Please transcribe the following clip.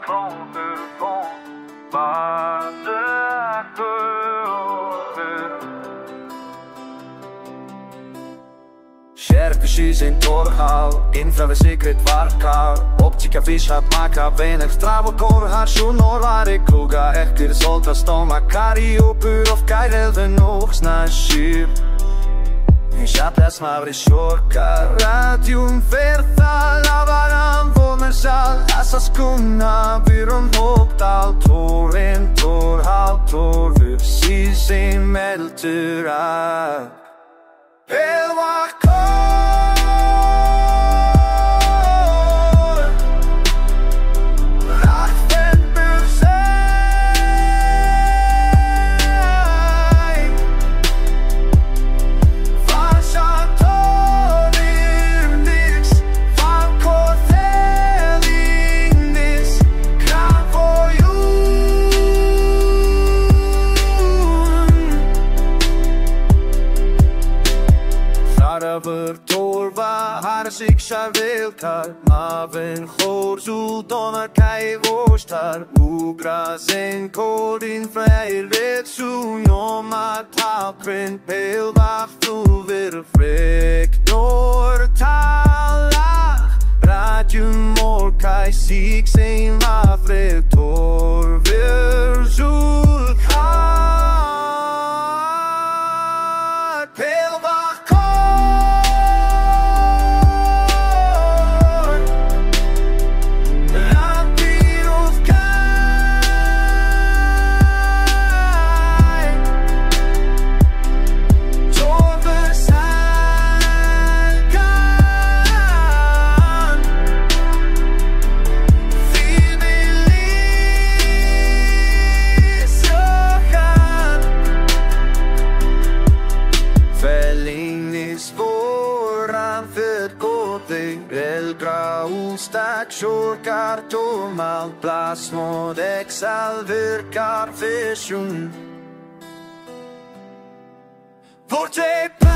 klover på badehullet. Scherpjes in torhal, infraverzekerd varkar. Optica vishat maka venek stravo korhar shunorare kruga ektir solta stoma kario purov kairelde nog snashir. Žatles mavri shorka radium verta lavaran vomersal asas kunna byron hoptal toren torhal torvur sisin meltura. Torva har siksha velkar Maven khorzu donar kai gostar Ugra sen kodin frejlet Sunyoma talkren pelva fluver frek Nor talach Radjum morkai sik sen vafre Torver zulkar Pelva El grau staat shorkar tormal plas mod exal verkar vision. Vorte